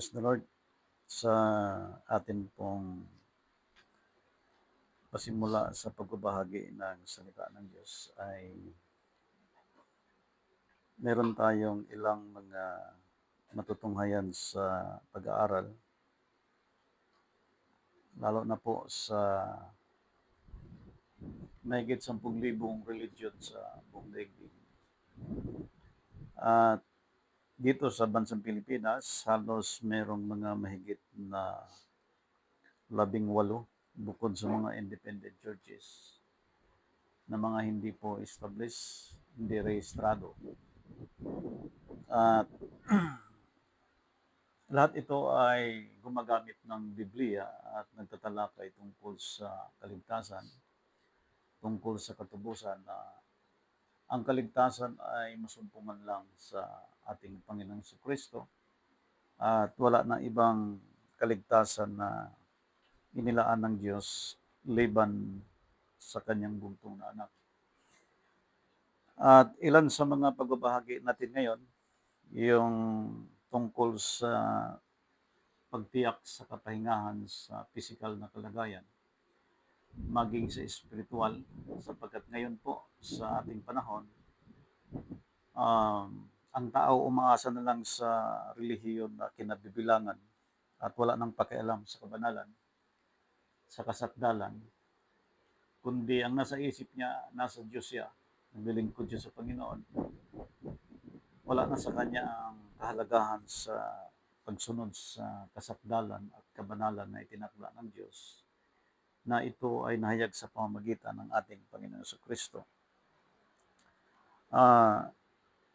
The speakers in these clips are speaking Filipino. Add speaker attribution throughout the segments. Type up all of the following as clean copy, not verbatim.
Speaker 1: Praise the Lord. Sa atin pong pasimula sa pagbabahagi ng salita ng Diyos ay meron tayong ilang mga matutunghayan sa pag-aaral, lalo na po sa mahigit 10,000 religion sa buong daigdig. At dito sa bansang Pilipinas, halos merong mga mahigit na 18 bukod sa mga independent churches na mga hindi po established, hindi rehistrado. At lahat ito ay gumagamit ng Biblia at nagtatalakay tungkol sa kaligtasan, tungkol sa katubusan na ang kaligtasan ay masumpungan lang sa ating Panginoong Kristo at wala na ibang kaligtasan na inilaan ng Diyos liban sa kanyang bugtong na anak. At ilan sa mga pagbabahagi natin ngayon, yung tungkol sa pagtiyak sa kapahingahan sa physical na kalagayan, maging sa spiritual, sapagkat ngayon po sa ating panahon, ang tao umaasa na lang sa relihiyon na kinabibilangan at wala nang pakialam sa kabanalan, sa kasakdalan, kundi ang nasa isip niya, nasa Diyos siya, naglilingkod siya sa Panginoon. Wala na sa kanya ang kahalagahan sa pagsunod sa kasakdalan at kabanalan na itinakda ng Diyos, na ito ay nahayag sa pamamagitan ng ating Panginoon Kristo.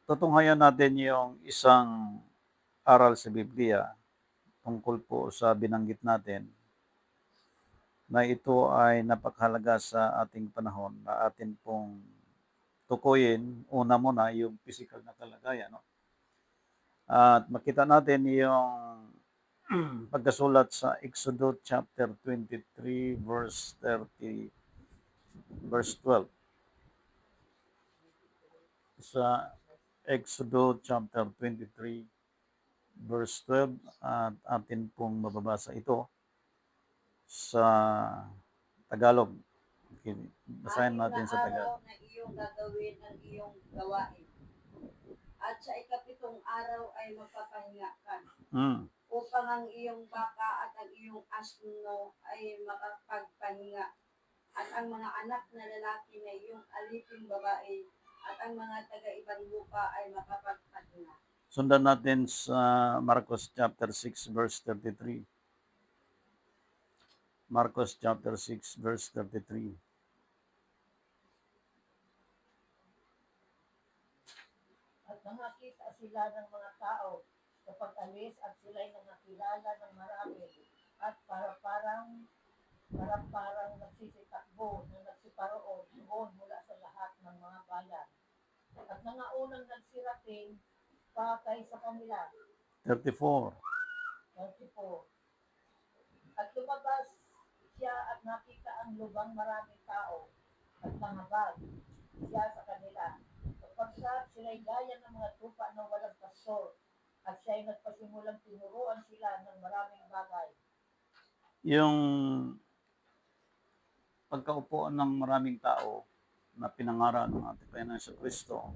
Speaker 1: Tutunghayan natin yung isang aral sa Biblia tungkol po sa binanggit natin na ito ay napakahalaga sa ating panahon na atin pong tukuyin. Una muna yung physical na kalagayan. No? At makita natin yung pagkasulat sa Exodus chapter 23 verse 12. Sa Exodus chapter 23 verse 12 at atin pong mababasa ito sa Tagalog. Okay, basahin natin sa Tagalog.
Speaker 2: Na iyong gagawin ang iyong gawain. At sa ikapitong araw ay magpapahinga ka. Upang ang iyong baka at ang iyong asno ay makapagpahinga. At ang mga anak na lalaki na iyong aliping babae at ang mga taga-ibang lupa ay makapagpahinga.
Speaker 1: Sundan natin sa Marcos chapter 6 verse 33. Marcos chapter 6 verse 33.
Speaker 2: At nakakita sila ng mga tao sa pag-alis at sila'y nakakilala ng marami at parang nagsisitakbo na nagsiparoon doon mula sa lahat ng mga bayan. At nangaunang nagsirating pa kaysa kanila.
Speaker 1: 34.
Speaker 2: At lumabas siya at nakita ang lubang maraming tao at nangabag siya sa kanila. Kapagkat sila'y gaya ng mga tupa na walang pastor at siya'y nagpasimulang tinuruan sila ng maraming bagay.
Speaker 1: Yung pagkaupo ng maraming tao na pinangaral ng ating Panginoon Kristo,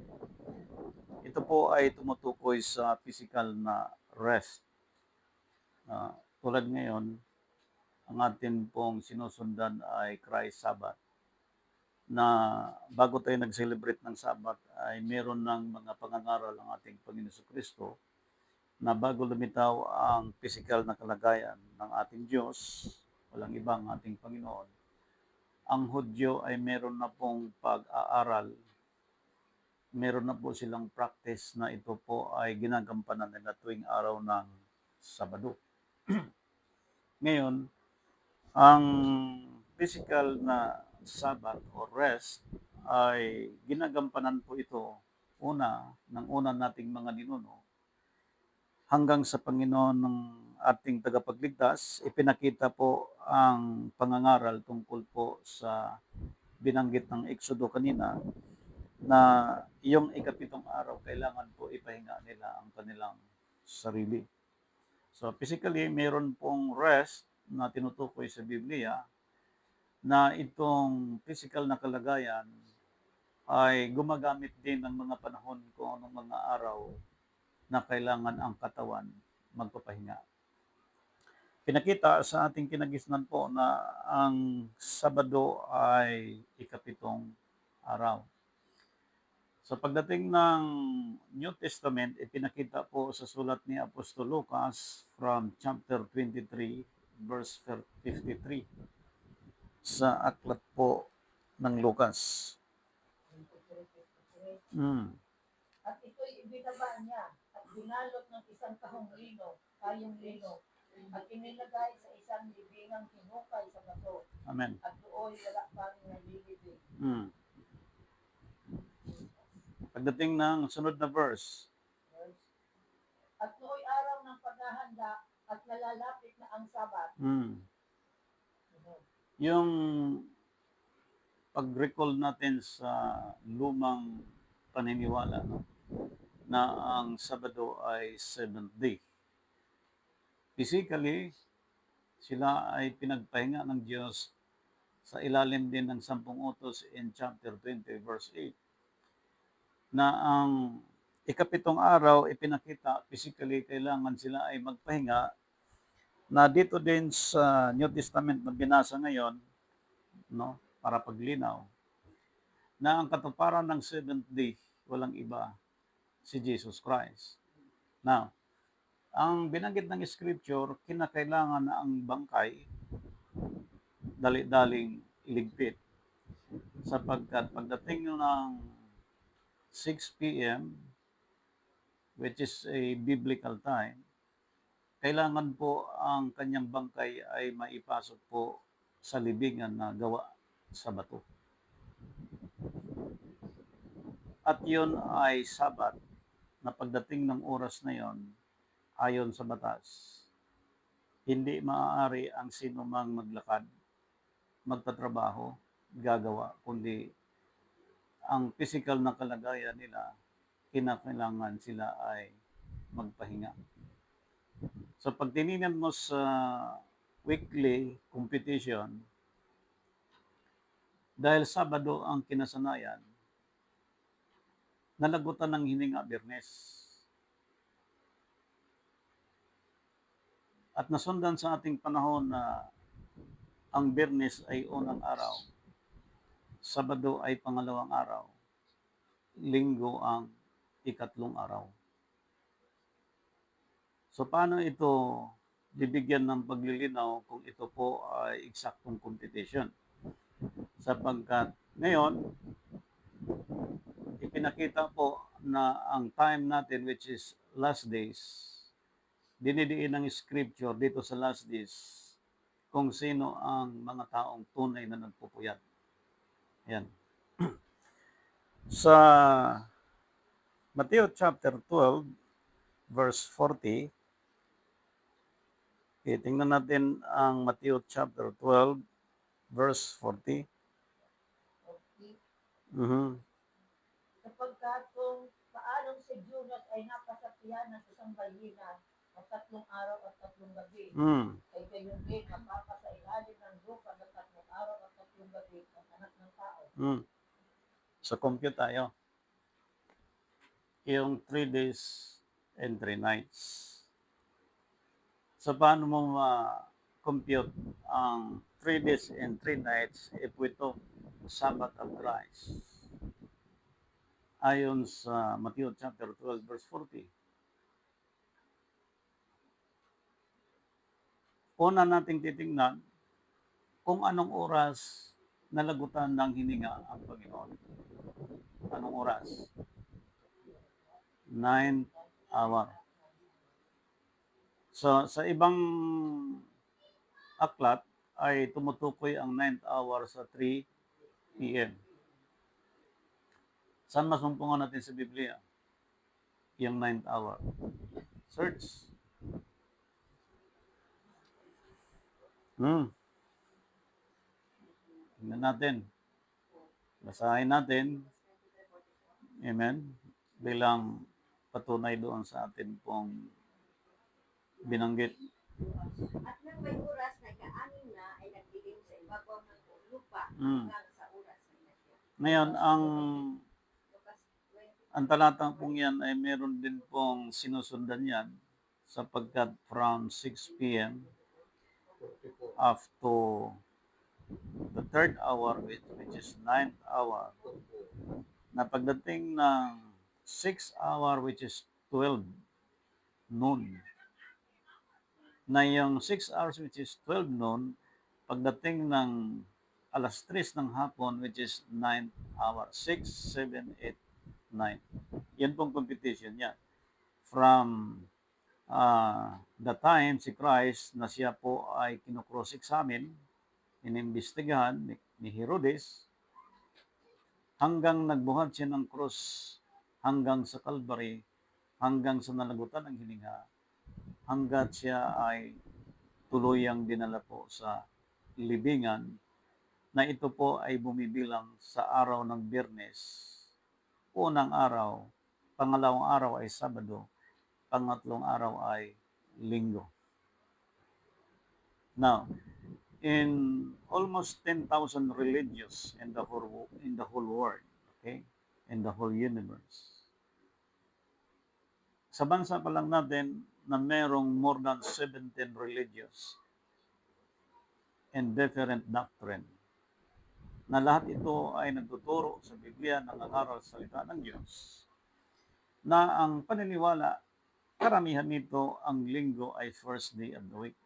Speaker 1: ito po ay tumutukoy sa physical na rest. Tulad ngayon, ang atin pong sinusundan ay Christ Sabbath, na bago tayo nag-celebrate ng Sabbath ay meron ng mga pangangaral ang ating Panginoon Kristo na bago lumitaw ang physical na kalagayan ng ating Diyos, walang ibang ating Panginoon, ang Hudyo ay meron na pong pag-aaral, meron na po silang practice na ito po ay ginagampanan nila tuwing araw ng Sabado. Ngayon, ang physical na Sabbath or rest ay ginagampanan po ito ng una nating mga ninuno hanggang sa Panginoon ng ating tagapagligtas. Ipinakita po ang pangangaral tungkol po sa binanggit ng Exodo kanina na yung ikapitong araw kailangan po ipahinga nila ang kanilang sarili. So physically, mayroon pong rest na tinutukoy sa Biblia na itong physical na kalagayan ay gumagamit din ng mga panahon kung anong mga araw na kailangan ang katawan magpapahinga. Pinakita sa ating kinagisnan po na ang Sabado ay ikapitong araw. Sa pagdating ng New Testament, ipinakita po sa sulat ni Apostol Lucas from chapter 23, verse 53 sa aklat po ng Lucas.
Speaker 3: At ito'y ibinaba niya at binalot ng isang kahong lino, kayong lino, at inilagay sa isang libingang hinukay sa bato.
Speaker 1: Amen.
Speaker 3: At doon wala pang nalilibig.
Speaker 1: Pagdating ng sunod na verse,
Speaker 3: At nooy araw ng paghahanda at nalalapit na ang Sabat.
Speaker 1: yung pag-recall natin sa lumang paniniwala, no, na ang Sabado ay 7th day. Physically, sila ay pinagpahinga ng Diyos sa ilalim din ng 10 utos in chapter 20 verse 8 na ang ikapitong araw ipinakita physically kailangan sila ay magpahinga, na dito din sa New Testament na binasa ngayon, no, para paglinaw, na ang katuparan ng 7th day walang iba, si Jesus Christ. Now, ang binanggit ng Scripture, kinakailangan na ang bangkay dali-daling iligpit, sapagkat pagdating ng 6 p.m., which is a biblical time, kailangan po ang kanyang bangkay ay maipasok po sa libingan na gawa sa bato. At yun ay Sabat, na pagdating ng oras na yon, ayon sa batas, hindi maaari ang sino mang maglakad, magtatrabaho, gagawa, kundi ang physical na kalagayan nila, kinakailangan sila ay magpahinga. So pag tinignan mo sa weekly competition, dahil Sabado ang kinasanayan, nalagutan ng hininga Biyernes. At nasundan sa ating panahon na ang Biyernes ay unang araw, Sabado ay pangalawang araw, Linggo ang ikatlong araw. So paano ito bibigyan ng paglilinaw kung ito po ay eksaktong competition? Sapagkat ngayon, ipinakita po na ang time natin, which is last days, dinidiin ng Scripture dito sa last days kung sino ang mga taong tunay na nagpupuyat. Yan. Sa Matthew chapter 12, verse 40, tingnan natin ang Matthew chapter 12, verse 40.
Speaker 3: Sapagkat kung paanong si Judas ay napasapihan ng isang bayina ng 3 araw at 3 gabi, ay gayon din mapapasailalim ng lupa ng 3 araw at 3 gabi ang anak ng tao.
Speaker 1: So compute tayo. Yung 3 days and 3 nights. So paano mo ma-compute ang 3 days and 3 nights if we took Sabbath of Christ? Ayon sa Matthew chapter 12 verse 40. Una nating titingnan kung anong oras nalagutan ng hininga ang Panginoon. Anong oras? 9th hour. So, sa ibang aklat ay tumutukoy ang 9th hour sa 3 p.m. Saan masumpungan natin sa Biblia? Yung 9th hour. Search. Tingnan natin. Basahin natin. Amen. Bilang patunay doon sa atin pong binanggit.
Speaker 2: At nang may oras nagkaangin na ay nagdilim sa ibabaw ng lupa
Speaker 1: Mm.
Speaker 2: hanggang sa oras na siya.
Speaker 1: Ngayon,
Speaker 2: Lucas 20.
Speaker 1: ang talatang pong yan ay meron din pong sinusundan yan sapagkat from 6 p.m. up to the third hour, which is 9th hour, na pagdating ng 6 hour, which is 12 noon, na yung 6 hours, which is 12 noon, pagdating ng alas 3 ng hapon, which is 9th hour, 6, 7, 8, 9. Yan pong competition niya. From the time si Christ na siya po ay kinocross-examine, inimbestigahan ni Herodes, hanggang nagbuhat siya ng cross, hanggang sa Calvary, hanggang sa nalagutan ng hininga, hanggat siya ay tuluyang dinala po sa libingan, na ito po ay bumibilang sa araw ng Biyernes. Unang araw, pangalawang araw ay Sabado, pangatlong araw ay Linggo. Now, in almost 10,000 religions in the whole world, okay, in the whole universe, sa bansa pa lang natin na merong more than 17 religions and different doctrine, na lahat ito ay nagtuturo sa Biblia, nangangaral sa salita ng Diyos, na ang paniniwala, karamihan nito, ang linggo ay first day of the week.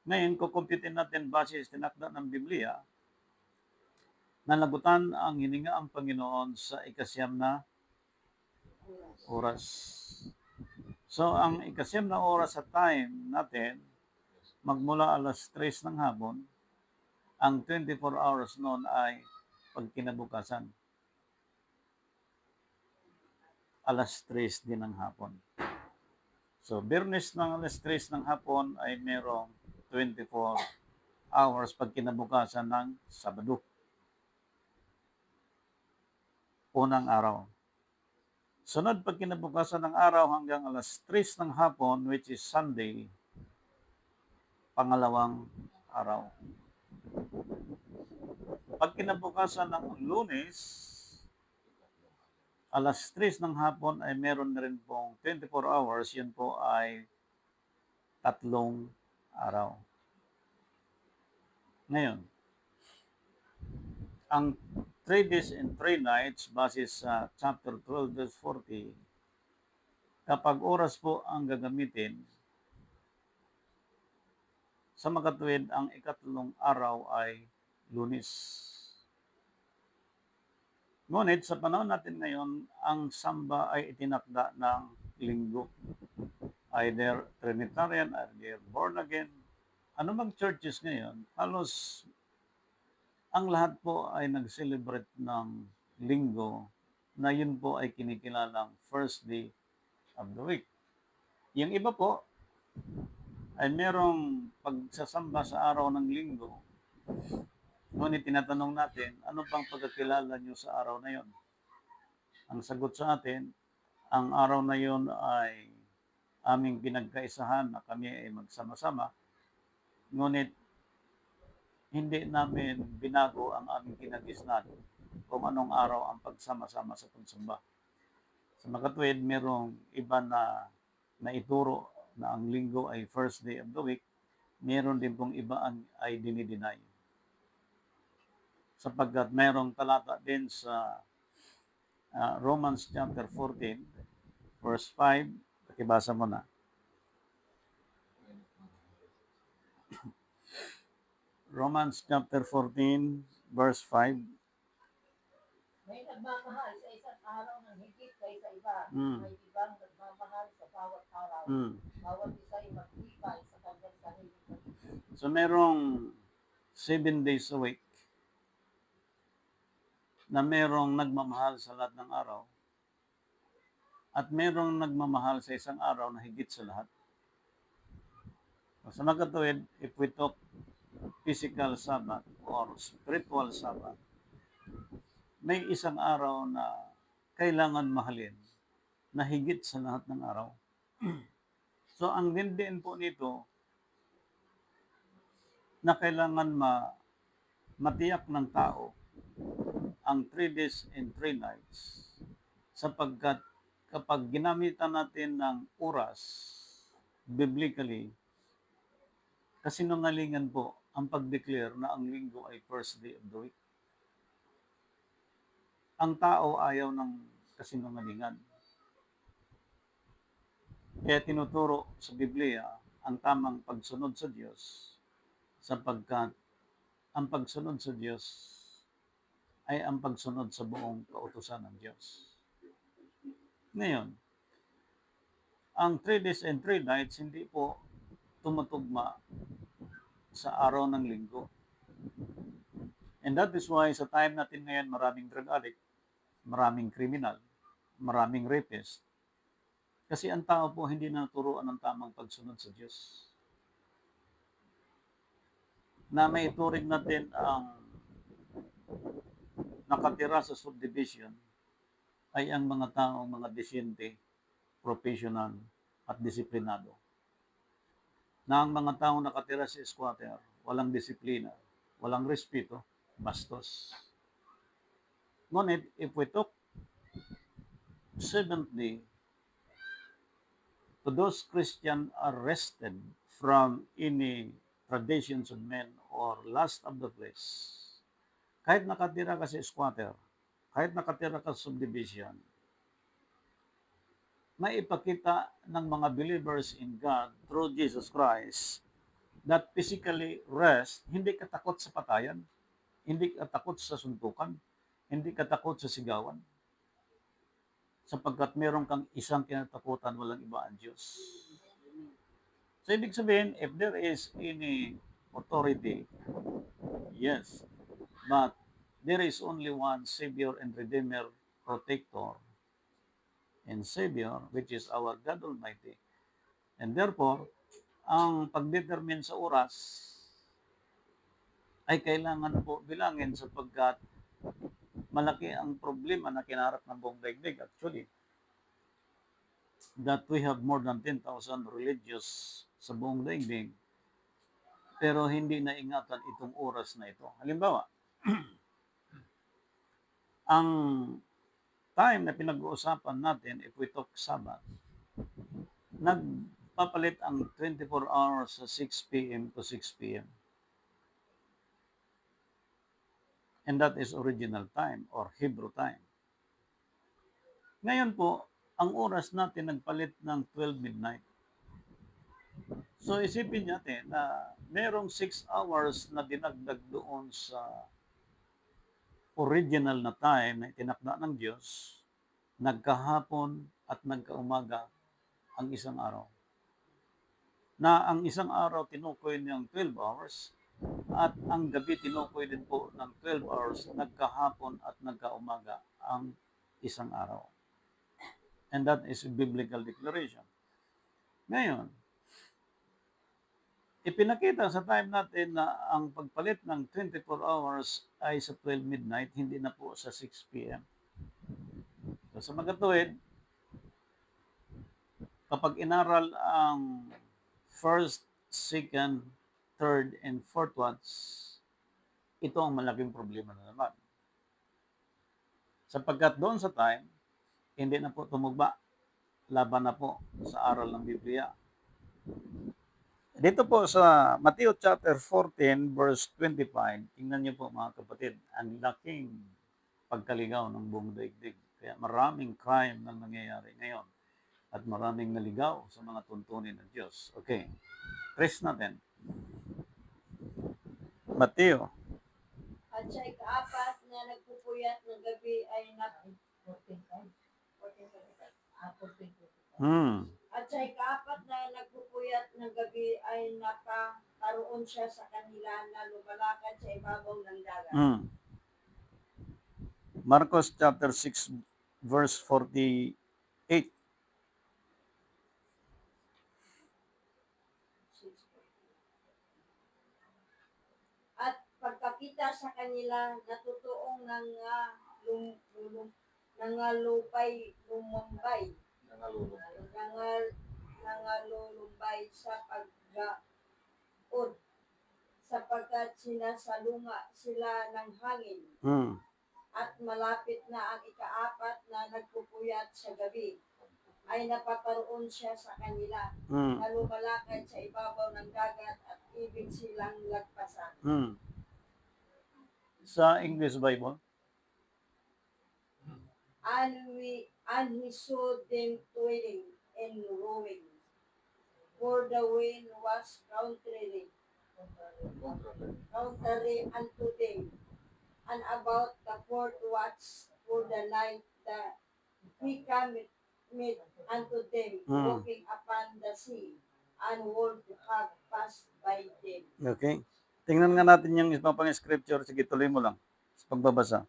Speaker 1: Ngayon, kukumpitin natin base sa tinakda ng Biblia, na lagutan ang hininga ang Panginoon sa ikasyam na oras. So, ang ikasyam na oras sa time natin, magmula alas 3 ng hapon, ang 24 hours noon ay pagkinabukasan. Alas 3 din ng hapon. So, Biyernes ng alas 3 ng hapon ay merong 24 hours pagkinabukasan ng Sabado. Unang araw. Sunod pagkinabukasan ng araw hanggang alas 3 ng hapon, which is Sunday, pangalawang araw. Pagkinabukasan ng Lunes, alas 3 ng hapon ay meron na rin pong 24 hours, yun po ay tatlong araw. Ngayon, ang 3 days and 3 nights, base sa chapter 12, verse 40, kapag oras po ang gagamitin, sa makatuwid, ang ikatlong araw ay Lunes. Ngunit sa panahon natin ngayon, ang samba ay itinakda ng linggo. Either Trinitarian, either born again. Ano bang churches ngayon? Halos ang lahat po ay nag-celebrate ng linggo, na yun po ay kinikilalang first day of the week. Yung iba po ay merong pagsasamba sa araw ng linggo. Ngunit tinatanong natin, ano pang pagkakilala nyo sa araw na yon? Ang sagot sa atin, ang araw na yon ay aming pinagkaisahan na kami ay magsama-sama. Ngunit hindi namin binago ang aming kinagisnan kung anong araw ang pagsama-sama sa pagsamba. Sa makatuwid, merong iba na naituro na ang linggo ay first day of the week. Meron din pong iba ay dinideny. Sapagkat merong talata din sa Romans chapter 14, verse 5. Pakibasa mo na. Romans chapter 14, verse 5.
Speaker 3: May nagmamahal sa isang araw ng higit kaysa iba.
Speaker 1: Mm.
Speaker 3: May ibang nagmamahal sa bawat araw. Bawat isa ay magtibay sa kanyang sarili.
Speaker 1: So merong 7 days a week na merong nagmamahal sa lahat ng araw, at merong nagmamahal sa isang araw na higit sa lahat. Sa makatuwid, if we talk physical Sabbath or spiritual Sabbath, may isang araw na kailangan mahalin na higit sa lahat ng araw. So, ang din po nito na kailangan matiyak ng tao ang 3 days and 3 nights sapagkat kapag ginamitan natin ng oras biblically, kasinungalingan po ang pag-declare na ang linggo ay first day of the week. Ang tao ayaw ng kasinungalingan. Kaya tinuturo sa Biblia ang tamang pagsunod sa Diyos sapagkat ang pagsunod sa Diyos ay ang pagsunod sa buong kautusan ng Diyos. Ngayon, ang 3 days and 3 nights hindi po tumutugma sa araw ng linggo. And that is why sa time natin ngayon maraming drug addict, maraming kriminal, maraming rapist. Kasi ang tao po hindi naturuan ng tamang pagsunod sa Diyos. Na may ituring natin ang nakatira sa subdivision ay ang mga taong mga disyente, professional at disiplinado. Na ang mga taong nakatira sa squatter, walang disiplina, walang respeto, bastos. Ngunit, if we took seventh day, to those Christians arrested from any traditions of men or lust of the flesh, kahit nakatira ka sa squatter, kahit nakatira ka sa subdivision, may ipakita ng mga believers in God through Jesus Christ that physically rest, hindi ka takot sa patayan, hindi ka takot sa suntukan, hindi ka takot sa sigawan, sapagkat meron kang isang kinatakutan, walang iba ang Diyos. So, ibig sabihin, if there is any authority, yes, but there is only one Savior and Redeemer, Protector, and Savior, which is our God Almighty. And therefore, ang pagdetermine sa oras ay kailangan po bilangin sapagkat malaki ang problema na kinarap ng buong daigdig. Actually, that we have more than 10,000 religious sa buong daigdig, pero hindi naingatan itong oras na ito. Halimbawa, ang time na pinag-uusapan natin, if we talk Sabbath, nagpapalit ang 24 hours sa 6 p.m. to 6 p.m. And that is original time or Hebrew time. Ngayon po, ang oras natin nagpalit ng 12 midnight. So isipin natin na merong 6 hours na dinagdag doon sa original na time na itinakda ng Diyos, nagkahapon at nagkaumaga ang isang araw. Na ang isang araw tinukoy niyang 12 hours at ang gabi tinukoy din po ng 12 hours, nagkahapon at nagkaumaga ang isang araw. And that is a biblical declaration. Ngayon, ipinakita sa time natin na ang pagpalit ng 24 hours ay sa 12 midnight, hindi na po sa 6 p.m. So, sa magatuwid, kapag inaral ang first, second, third, and fourth ones, ito ang malaking problema na naman. Sapagkat doon sa time, hindi na po tumugba. Laban na po sa aral ng Biblia. Dito po sa Matthew chapter 14 verse 25, tingnan niyo po mga kapatid, ang laking pagkaligaw ng buong daigdig. Kaya maraming crime nang nangyayari ngayon at maraming naligaw sa mga tuntunin ng Diyos. Okay, trace natin. Mateo.
Speaker 2: At siya ikaapat na nagpupuyat ng gabi ay
Speaker 3: 14.5. 14.5.
Speaker 2: At siya ikaapat na nagpupuyat ng gabi ay nakakaroon siya sa kanila na lumalakad sa ibabaw ng dagat.
Speaker 1: Marcos chapter 6 verse 48.
Speaker 2: At pagkakita sa kanila, natutuong nangalupay, lumambay. nangalulumbay sa paggaod sapagkat sinasalunga sila ng hangin
Speaker 1: Mm.
Speaker 2: at malapit na ang ikaapat na nagpupuyat sa gabi ay napaparoon siya sa kanila
Speaker 1: Mm.
Speaker 2: na lumalakad sa ibabaw ng dagat at ibig silang lagpasan.
Speaker 1: Mm. Sa English Bible?
Speaker 2: And he saw them toiling and rowing, for the wind was contrary unto them. And about the fourth watch for the night, he cometh unto them, walking upon the sea, and would have passed by them.
Speaker 1: Okay. Tingnan nga natin yung ibang pang scripture. Sige, tuloy mo lang sa pagbabasa.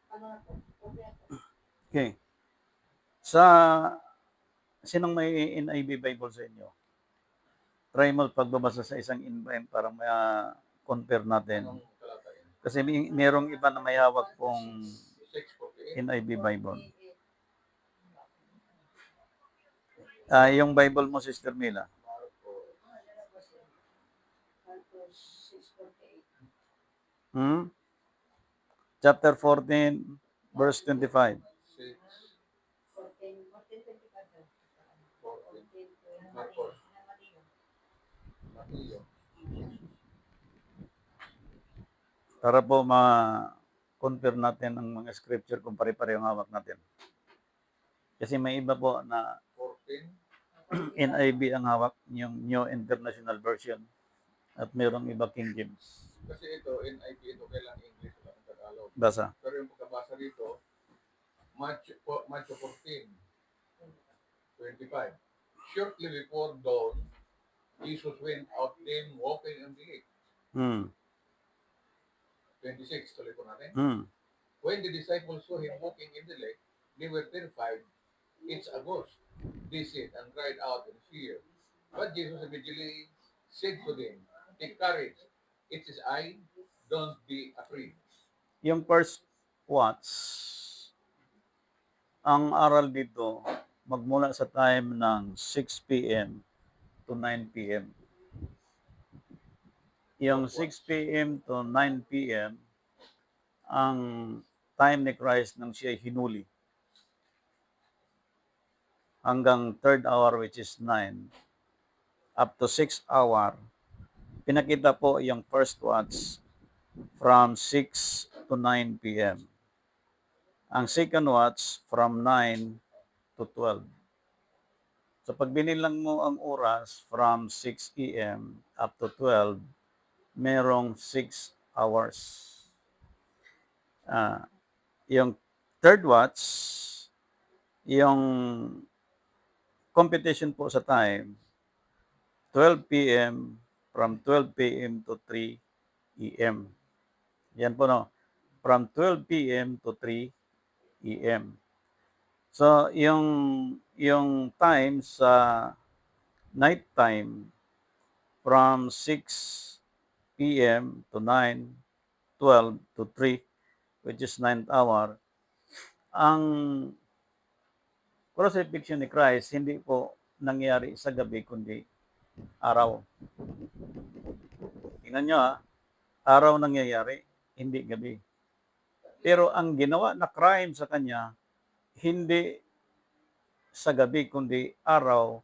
Speaker 2: Ano na po? Okay na po.
Speaker 1: Okay. Sa sinong may NIV Bible sa inyo? Try mo pagbabasa sa isang NIV para ma-compare natin. Kasi merong iba na may hawak pong NIV Bible. Yung Bible mo, Sister Mila. Chapter 14, verse 25.
Speaker 2: 14, 25.
Speaker 1: Para po ma-compare natin ang mga scripture kung pare-pareho ang hawak natin. Kasi may iba po na
Speaker 4: 14.
Speaker 1: NIV ang hawak, yung New International Version. At mayroong iba King James.
Speaker 4: Kasi ito, NIV, ito kailang English lang ang Tagalog.
Speaker 1: Basa.
Speaker 4: Pero yung pagkabasa dito, Matthew 14, 25. Shortly before dawn, Jesus went out them walking on the lake. 26, tuloy po natin. When the disciples saw him walking in the lake, they were terrified. It's a ghost, they said, and cried out in fear. But Jesus immediately said to them, take courage, it is I, don't be afraid.
Speaker 1: Yung first watch, ang aral dito, magmula sa time ng 6 p.m. to 9 p.m. Yung 6 p.m. to 9 p.m., ang time ni Christ nang siya hinuli. Hanggang third hour, which is 9, up to 6 hour, pinakita po yung first watch from 6 to 9 p.m. Ang second watch from 9 to 12. So pag binilang mo ang oras from 6 a.m. up to 12, merong 6 hours. Yung third watch, yung competition po sa time, 12 p.m. from 12 p.m. to 3 a.m. Yan po no. From 12 p.m. to 3 a.m. So, yung time sa night time from 6 p.m. to 9, 12 to 3, which is 9th hour, ang crucifixion ni Christ hindi po nangyari sa gabi kundi araw. Tingnan nyo araw nangyayari, hindi gabi. Pero ang ginawa na crime sa kanya, hindi sa gabi kundi araw,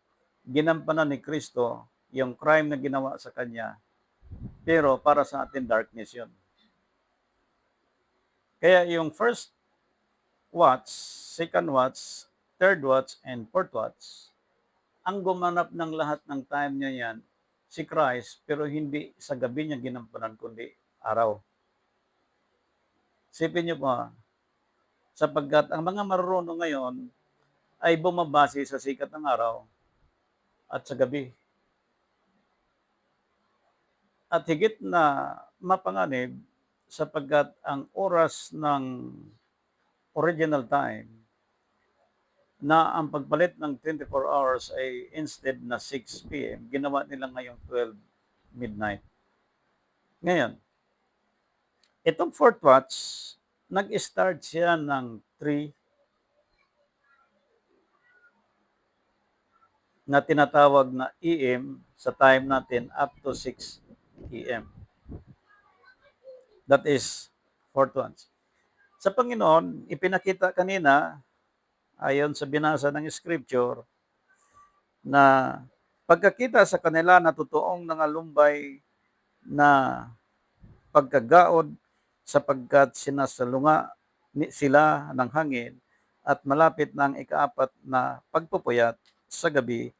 Speaker 1: ginampanan ni Kristo yung crime na ginawa sa kanya. Pero para sa atin, darkness yun. Kaya yung first watch, second watch, third watch, and fourth watch, ang gumanap ng lahat ng time niya yan, si Christ, pero hindi sa gabi niya ginampanan, kundi araw. Sipin niyo po, sapagkat ang mga marurunong ngayon ay bumabase sa sikat ng araw at sa gabi. At higit na mapanganib sapagkat ang oras ng original time na ang pagpalit ng 24 hours ay instead na 6 p.m., ginawa nila ngayong 12 midnight. Ngayon, itong fourth watch, nag-start siya ng 3 na tinatawag na EM sa time natin up to 6 EM. That is fourth ones. Sa Panginoon, ipinakita kanina, ayon sa binasa ng scripture, na pagkakita sa kanila na totoong nangalumbay na pagkagaod sapagkat sinasalunga sila ng hangin at malapit na ang ikaapat na pagpupuyat sa gabi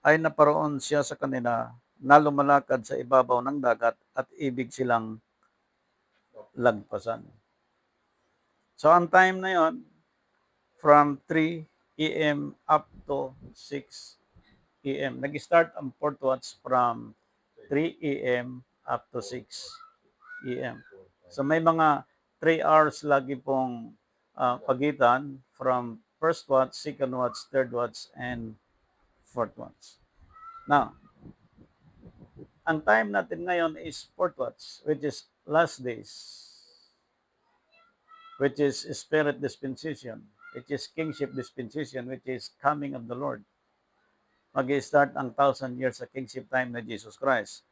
Speaker 1: ay naparoon siya sa kanila na lumalakad sa ibabaw ng dagat at ibig silang lagpasan. So ang time na yon from 3 AM up to 6 AM. Nag-start ang fourth watch from 3 AM up to 6 AM. So may mga 3 hours lagi pong pagitan from first watch, second watch, third watch, and fourth watch. Now, ang time natin ngayon is fourth watch, which is last days, which is spirit dispensation, which is kingship dispensation, which is coming of the Lord. Mag-start ang 1,000 years sa kingship time na Jesus Christ.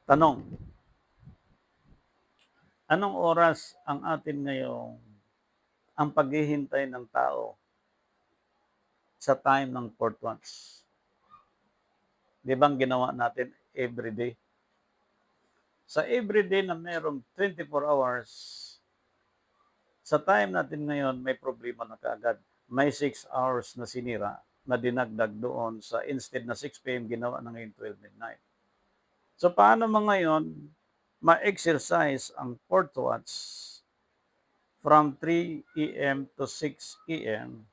Speaker 1: Tanong, anong oras ang atin ngayong ang paghihintay ng tao sa time ng fourth watch? Di bang ginawa natin everyday? Sa everyday na merong 24 hours, sa time natin ngayon, may problema na kaagad. May 6 hours na sinira na dinagdag doon sa instead na 6 p.m. ginawa na ngayon 12 midnight. So paano mo ngayon ma-exercise ang fourth watch from 3 a.m. to 6 a.m.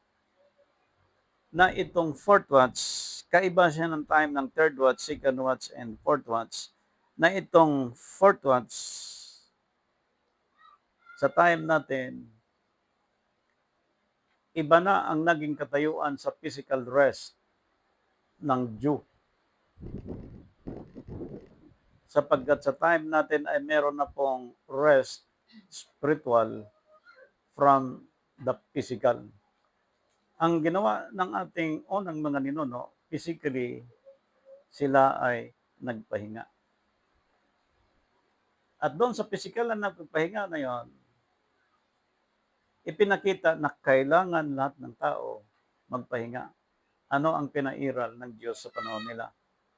Speaker 1: na itong fourth watch, kaiba siya ng time ng third watch, second watch, and fourth watch, na itong fourth watch sa time natin, iba na ang naging katayuan sa physical rest ng Jew. Sapagkat sa time natin ay meron na pong rest spiritual from the physical. Ang ginawa ng ating unang mga ninuno, physically, sila ay nagpahinga. At doon sa physical na nagpahinga na yon, ipinakita na kailangan lahat ng tao magpahinga. Ano ang pinairal ng Diyos sa panahon nila?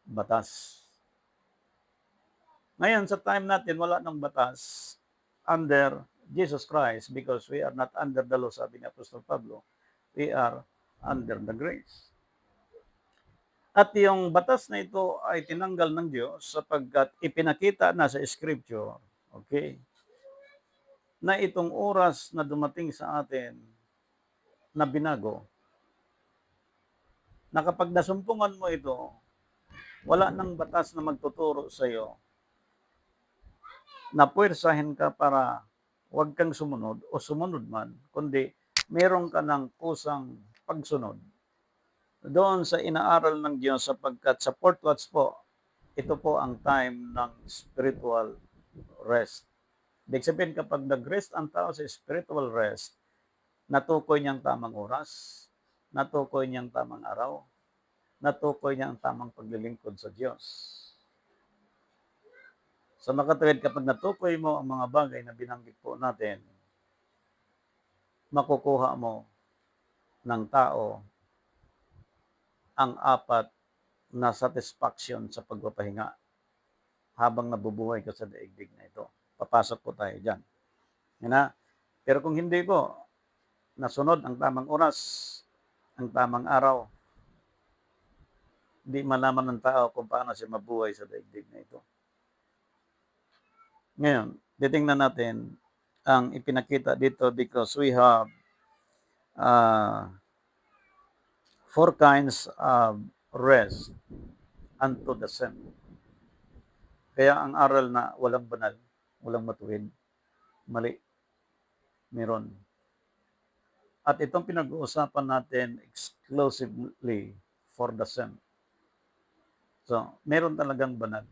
Speaker 1: Batas. Ngayon, sa time natin, wala ng batas under Jesus Christ because we are not under the law, sabi ni Apostol Pablo. We are under the grace. At yung batas na ito ay tinanggal ng Diyos sapagkat ipinakita na sa Scripture, okay, na itong oras na dumating sa atin na binago, na kapag nasumpungan mo ito, wala nang batas na magtuturo sa iyo na puwersahin ka para huwag kang sumunod o sumunod man, kundi meron ka ng kusang pagsunod doon sa inaaral ng Diyos sapagkat sa fourth watch po, ito po ang time ng spiritual rest. Ibig sabihin, kapag nag-rest ang tao sa spiritual rest, natukoy niyang tamang oras, natukoy niyang tamang araw, natukoy niya ang tamang paglilingkod sa Diyos. Sa makatuwid, kapag natukoy mo ang mga bagay na binanggit po natin, makukuha mo ng tao ang apat na satisfaction sa pagpapahinga habang nabubuhay ka sa daigdig na ito. Papasok po tayo dyan. Pero kung hindi po, nasunod ang tamang oras, ang tamang araw, di malaman ng tao kung paano siya mabuhay sa daigdig na ito. Ngayon, titingnan natin ang ipinakita dito because we have 4 kinds of rest unto the same. Kaya ang aral na walang banal, walang matuwid, mali, meron. At itong pinag-uusapan natin exclusively for the same. So, meron talagang banal.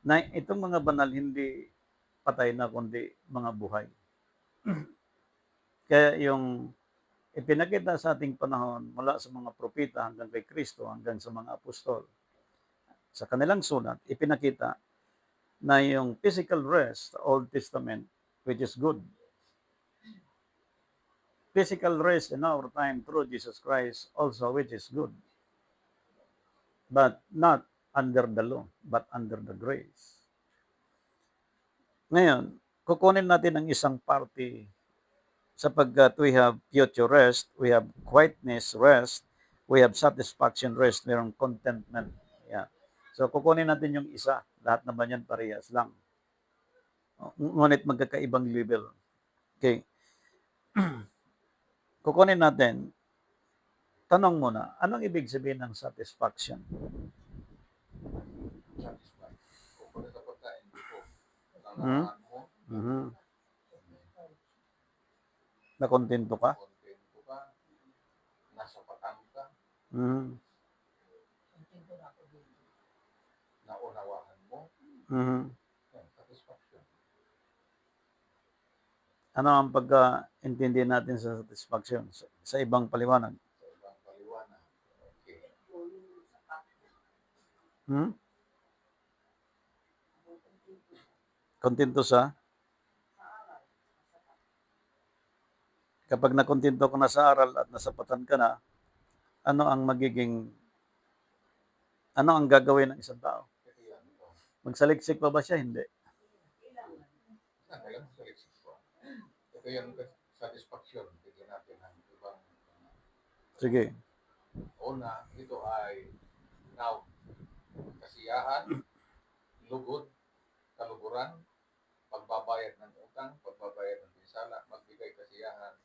Speaker 1: Na itong mga banal hindi patay na kundi mga buhay. Kaya yung ipinakita sa ating panahon mula sa mga propeta hanggang kay Kristo, hanggang sa mga apostol. Sa kanilang sulat, ipinakita na yung physical rest, Old Testament, which is good. Physical rest in our time through Jesus Christ also, which is good. But not under the law, but under the grace. Ngayon, kukunin natin ang isang party sapagkat we have future rest, we have quietness rest, we have satisfaction rest, mayroong contentment. Yeah. So, kukunin natin yung isa. Lahat naman yan parehas lang. Ngunit magkakaibang level. Okay. Kukunin natin. Tanong muna, anong ibig sabihin ng satisfaction?
Speaker 4: Satisfied. Kung sa pagkain dito,
Speaker 1: Hmm?
Speaker 4: nangangaan mo,
Speaker 1: Mhm. Nakontento ka?
Speaker 4: kontento ka, nasapatan ka,
Speaker 1: Mhm.
Speaker 3: Kontento na ako din.
Speaker 4: naunawahan mo,
Speaker 1: Mhm.
Speaker 4: yan, satisfaction.
Speaker 1: Ano ang pagkaintindi natin sa satisfaction sa ibang paliwanag?
Speaker 4: Sa ibang paliwanag. Okay.
Speaker 1: Hmm? Kontento sa? Kapag nakontento ka na sa aral at nasapatan ka na, ano ang gagawin ng isang tao?
Speaker 4: Ito yan. Ito.
Speaker 1: Magsaliksik pa ba siya? Hindi.
Speaker 4: Kailangan sa leksik ko. Ito yung satisfaction. Bigyan natin ng ibang
Speaker 1: Sige.
Speaker 4: una, ito ay now, kasiyahan, lugod, kaluguran, pagbabayad ng utang, pagbabayad ng pinsala, magbigay kasiyahan,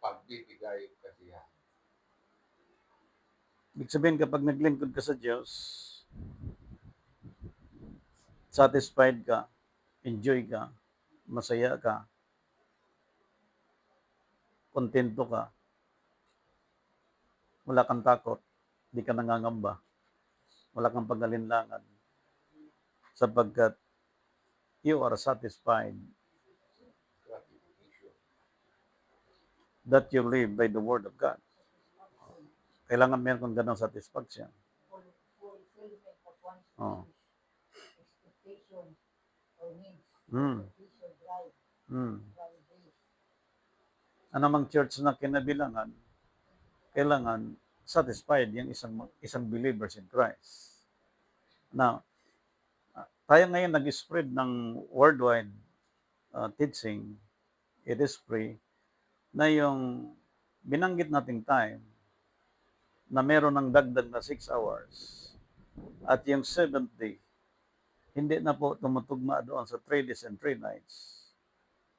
Speaker 4: pagbibigay kasiyahan.
Speaker 1: Ibig sabihin, kapag naglingkod ka sa Diyos, satisfied ka, enjoy ka, masaya ka, kontento ka, wala kang takot, di ka nangangamba, wala kang pag-alinlangan, sapagkat you are satisfied
Speaker 4: Gratification.
Speaker 1: that you live by the Word of God. Kailangan meron kang ganong satisfaction.
Speaker 3: Fulfillment of one's
Speaker 1: Oh.
Speaker 3: expectations or needs.
Speaker 1: Hmm.
Speaker 3: Vision, drive,
Speaker 1: Hmm.
Speaker 3: validate.
Speaker 1: Ano mang church na kinabilangan, kailangan satisfied yung isang believers in Christ. Now, tayo ngayon nag-spread ng worldwide teaching, it is free, na yung binanggit nating time na meron ng dagdag na 6 hours at yung 7th day, hindi na po tumutugma doon sa 3 days and 3 nights.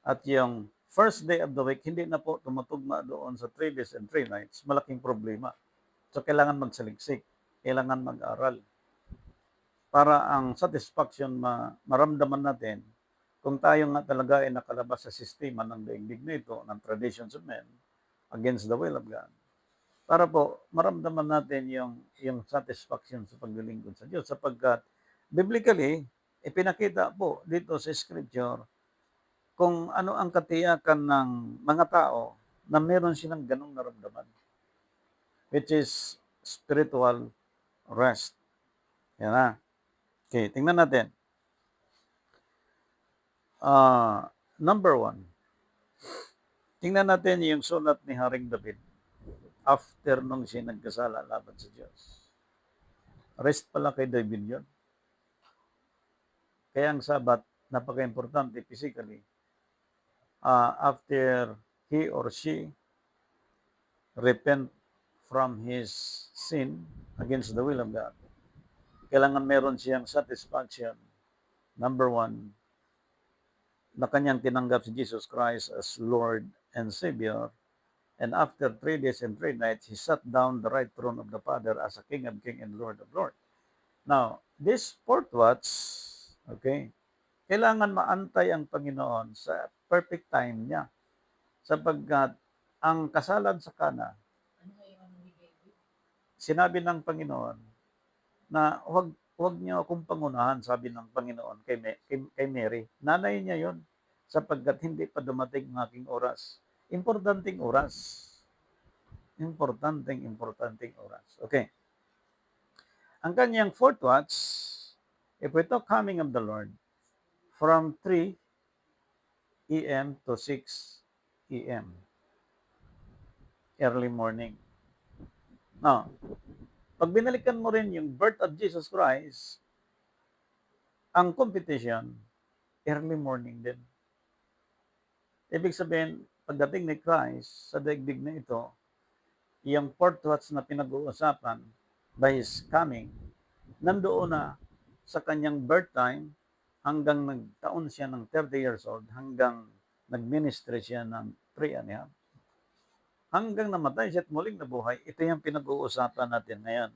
Speaker 1: At yung first day of the week, hindi na po tumutugma doon sa 3 days and 3 nights. Malaking problema. So, kailangan magsaliksik, kailangan mag-aral. Para ang satisfaction maramdaman natin kung tayo nga talaga ay nakalabas sa sistema ng daigdig na ito, ng traditions of men, against the will of God. Para po, maramdaman natin yung satisfaction sa paglilingkod sa Diyos. Sapagkat, biblically, ipinakita po dito sa Scripture kung ano ang katiyakan ng mga tao na meron silang ganong naramdaman, which is spiritual rest. Yan na. Okay, tingnan natin. Number 1. Tingnan natin yung sulat ni Haring David after nung siya nagkasala laban sa Diyos. Rest pala kay David yun. Kaya ang Sabat, napaka-importante physically. After he or she repent from his sin against the will of God, kailangan meron siyang satisfaction. Number 1, na kanyang tinanggap si Jesus Christ as Lord and Savior. And after 3 days and 3 nights, he sat down the right throne of the Father as a King of Kings and Lord of Lords. Now, this fourth watch, okay, kailangan maantay ang Panginoon sa perfect time niya. Sapagkat ang kasalan sa Kana,
Speaker 3: Ano nga yung ano ni David?
Speaker 1: sinabi ng Panginoon na huwag niyo akong pangunahan, sabi ng Panginoon kay Mary. Nanay niya yon, sapagkat hindi pa dumating ang aking oras. Importanteng oras. Importanteng oras. Okay. Ang kanyang fourth watch, if we talk coming of the Lord, from 3 a.m. to 6 a.m. early morning. Now, pag binalikan mo rin yung birth of Jesus Christ, ang competition, early morning din. Ibig sabihin, pagdating ni Christ sa daigdig na ito, yung fourth watch na pinag-uusapan by His coming, nandoon na sa kanyang birth time hanggang nagtaon siya ng 30 years old, hanggang nag-ministry siya ng 3 and a half. Hanggang namatay siya at muling nabuhay, ito yung pinag-uusapan natin ngayon.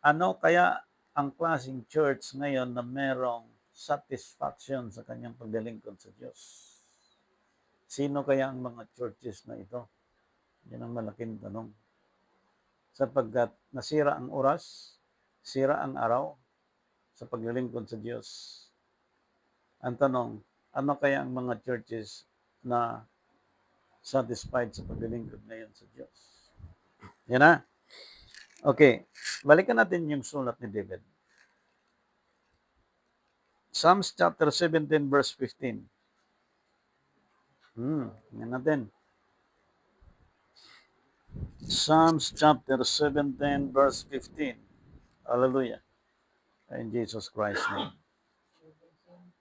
Speaker 1: Ano kaya ang klaseng church ngayon na merong satisfaction sa kanyang paglilingkod sa Diyos? Sino kaya ang mga churches na ito? Yan ang malaking tanong. Sapagkat nasira ang oras, sira ang araw sa paglilingkod sa Diyos. Ang tanong, ano kaya ang mga churches na satisfied sa paglilingkod ngayon sa Diyos? Yan na. Okay, balikan natin yung sulat ni David. Psalms chapter 17 verse 15. Yan natin. Psalms chapter 17 verse 15. Hallelujah. In Jesus Christ's name.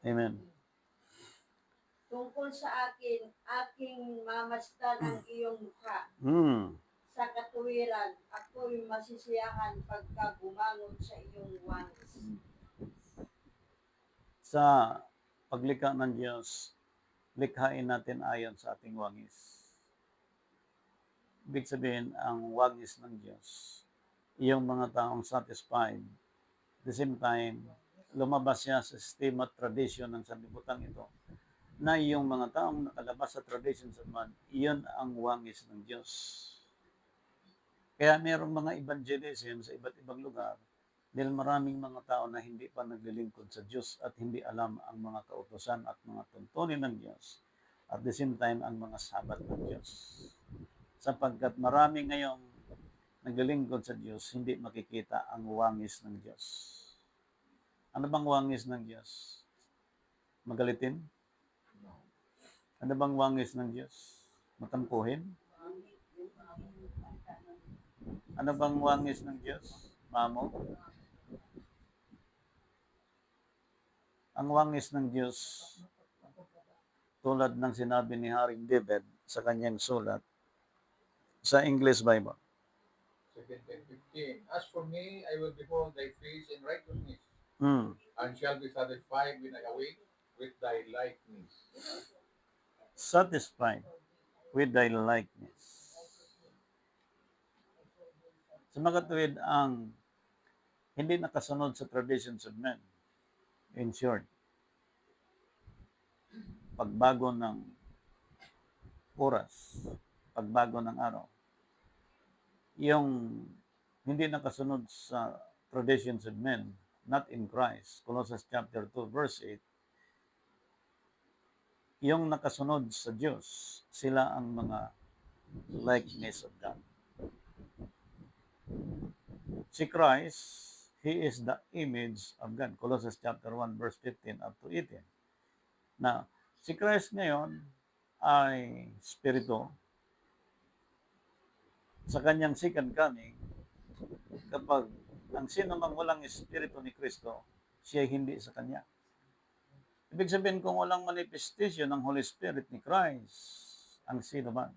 Speaker 1: Amen.
Speaker 2: Tungkol sa akin, aking mamasdan ang iyong mukha. Sa katuwiran, ako'y masisiyahan pagka gumangon sa iyong wangis.
Speaker 1: Sa paglikha ng Diyos, likhain natin ayon sa ating wangis. Ibig sabihin, ang wangis ng Diyos, yung mga taong satisfied. At the same time, lumabas siya sa system at tradition ng sanlibutan ito, na yung mga taong nakalabas sa tradition sa man, iyon ang wangis ng Diyos. Kaya mayroong mga evangelism sa iba't ibang lugar dahil maraming mga tao na hindi pa naglilingkod sa Diyos at hindi alam ang mga kautusan at mga tuntunin ng Diyos. At the same time, ang mga sabat ng Diyos. Sapagkat marami ngayong naglilingkod sa Diyos, hindi makikita ang wangis ng Diyos. Ano bang wangis ng Diyos? Magalitin? Ano bang wangis ng Diyos? Matampuhin? Ano bang wangis ng Diyos? Mamo? Ang wangis ng Diyos, tulad ng sinabi ni Haring David sa kanyang sulat sa English Bible.
Speaker 4: 17:15. As for me, I will behold thy face in righteousness, and shall be satisfied when I awake with thy likeness.
Speaker 1: Satisfied with thy likeness. Sa mga tuwid, ang hindi nakasunod sa traditions of men. In short, pagbago ng oras, pagbago ng araw, yung hindi nakasunod sa traditions of men, not in Christ, Colossians chapter 2, verse 8, yung nakasunod sa Diyos, sila ang mga likeness of God. Si Christ, He is the image of God. Colossians chapter 1, verse 15 up to 18. Now, si Christ ngayon ay spirito. Sa kanyang second coming, kapag ang sino mang walang espiritu ni Kristo, siya hindi sa kanya. Ibig sabihin, kung walang manifestation ng Holy Spirit ni Christ, ang sino man,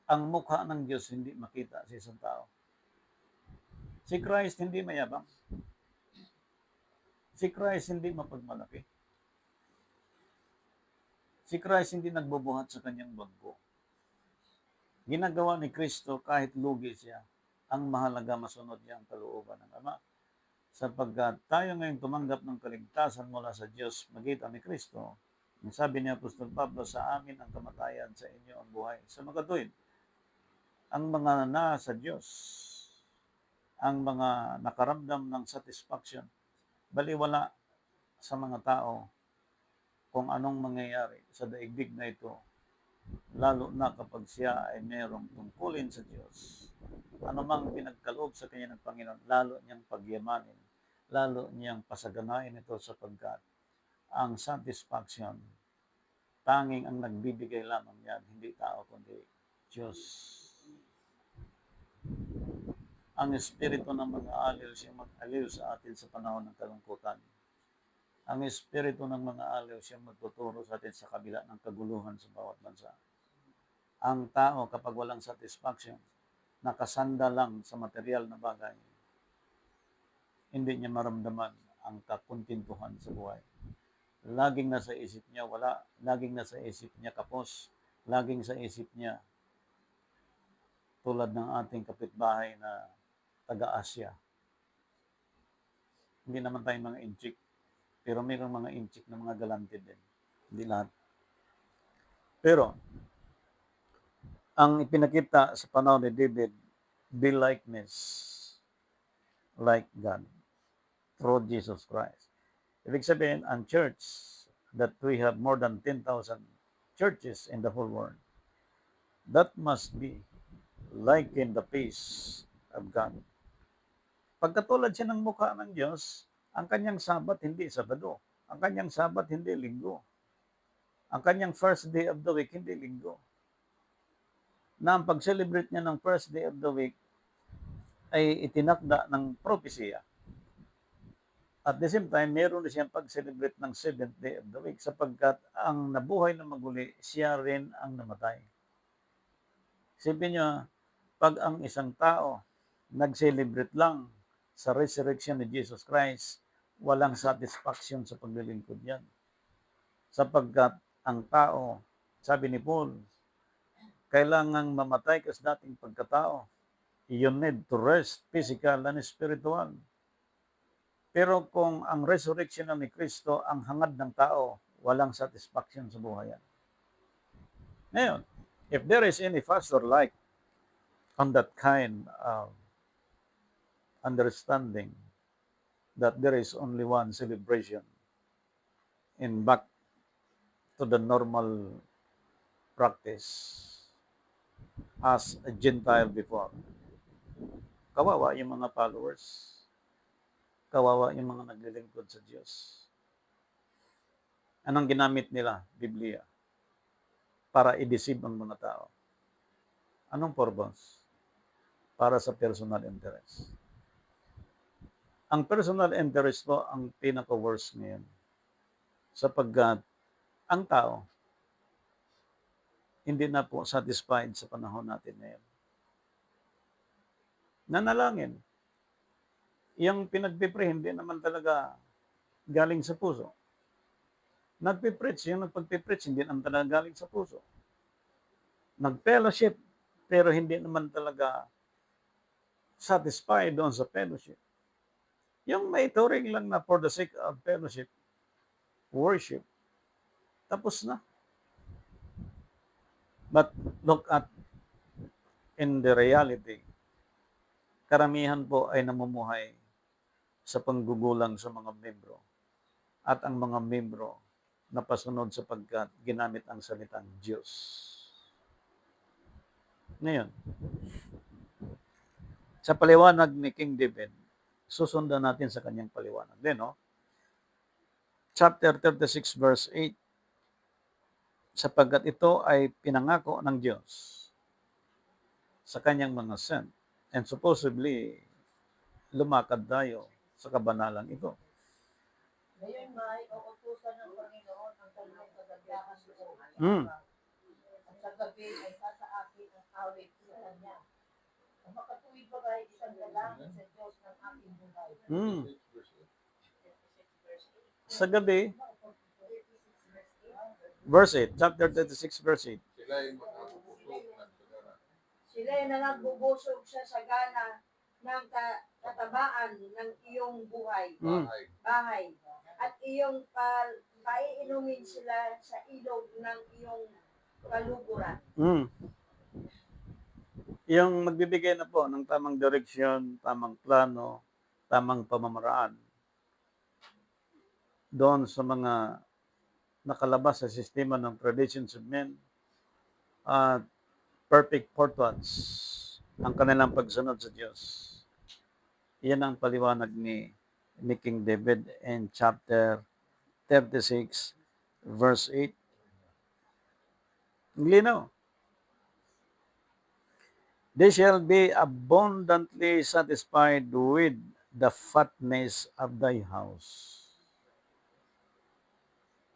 Speaker 1: ang mukha ng Diyos hindi makita sa isang tao. Si Christ hindi mayabang. Si Christ hindi mapagmalaki. Si Christ hindi nagbubuhat sa kanyang bangko. Ginagawa ni Kristo kahit lugi siya, ang mahalaga masunod niya ang kalooban ng Ama. Sapagkat tayo ngayon tumanggap ng kaligtasan mula sa Diyos magitan ni Kristo, ang sabi ni Apostol Pablo, sa amin ang kamatayan, sa inyo ang buhay. Sa mga tuwid, ang mga nasa Diyos, ang mga nakaramdam ng satisfaction, baliwala sa mga tao kung anong mangyayari sa daigdig na ito lalo na kapag siya ay mayroong tungkulin sa Diyos. Ano mang pinagkaloob sa kanya ng Panginoon, lalo niyang pagyamanin, lalo niyang pasaganain ito sapagkat ang satisfaction, tanging ang nagbibigay lamang yan, hindi tao kundi Diyos. Ang Espiritu ng mga aliw siyang mag-aliw sa atin sa panahon ng kalungkutan. Ang Espiritu ng mga aliw siyang magtuturo sa atin sa kabila ng kaguluhan sa bawat bansa. Ang tao kapag walang satisfaction, nakasanda lang sa material na bagay, hindi niya maramdaman ang kakuntintuhan sa buhay. Laging nasa isip niya wala, laging nasa isip niya kapos, laging sa isip niya tulad ng ating kapitbahay na taga-Asya. Hindi naman tayo mga inchik, pero mayroong mga inchik na mga galante din. Hindi lahat. Pero, ang ipinakita sa panahon ni David, be likeness like God through Jesus Christ. Ibig sabihin, ang church, that we have more than 10,000 churches in the whole world, that must be like in the face of God. Pagkatulad siya ng mukha ng Diyos, ang kanyang Sabat hindi Sabado. Ang kanyang Sabat hindi Linggo. Ang kanyang first day of the week hindi Linggo. Na ang pag-celebrate niya ng first day of the week ay itinakda ng propesya. At the same time, meron na siyang pag-celebrate ng 7th day of the week sapagkat ang nabuhay na maguli, siya rin ang namatay. Isipin niyo, pag ang isang tao nag-celebrate lang sa resurrection ni Jesus Christ, walang satisfaction sa paglilingkod yan. Sapagkat ang tao, sabi ni Paul, kailangang mamatay ka sa dating pagkatao. You need to rest, physical and spiritual. Pero kung ang resurrection ni Kristo ang hangad ng tao, walang satisfaction sa buhay yan. Ngayon, if there is any pastor like on that kind of understanding that there is only one celebration in back to the normal practice as a Gentile before, kawawa yung mga followers. Kawawa yung mga naglilingkod sa Diyos. Anong ginamit nila? Biblia. Para i-deceive ang mga tao. Anong purpose? Para sa personal interest. Ang personal interest po ang pinaka-worst ngayon. Sapagkat ang tao hindi na po satisfied sa panahon natin ngayon. Nanalangin. Yung pinagpipre, hindi naman talaga galing sa puso. Nagpipreach, yung nagpagpipreach, hindi naman talaga galing sa puso. Nag-fellowship, pero hindi naman talaga satisfied doon sa fellowship. Yung may turing lang na for the sake of fellowship, worship, tapos na. But look at in the reality, karamihan po ay namumuhay sa panggugulang sa mga membro. At ang mga membro napasunod sapagkat ginamit ang salitang Diyos. Ngayon, sa paliwanag ni King David, susundan natin sa kanyang paliwanag. Then, chapter 36 verse 8, sapagkat ito ay pinangako ng Diyos sa kanyang mga saint and supposedly lumakad tayo sa kabanalan ito.
Speaker 3: Ngayon may uutusan ng Panginoon ang kanyang kagandahan doon. At sa gabi ay sasaakin ang awit sa kanya. Ang makatuwid ba ay isang dalangin sa Diyos ng aking buhay.
Speaker 1: Sa gabi, verse 8, chapter 36, verse 8.
Speaker 4: Sila ay
Speaker 2: Nagbubusog sa sagana ng katabaan ng iyong buhay, bahay, at iyong paiinumin sila sa ilog ng iyong kaluguran.
Speaker 1: Yung magbibigay na po ng tamang direksyon, tamang plano, tamang pamamaraan doon sa mga nakalabas sa sistema ng traditions of men, at perfect portals ang kanilang pagsunod sa Diyos. Yan ang paliwanag ni King David in chapter 36, verse 8. Ang linaw. They shall be abundantly satisfied with the fatness of thy house.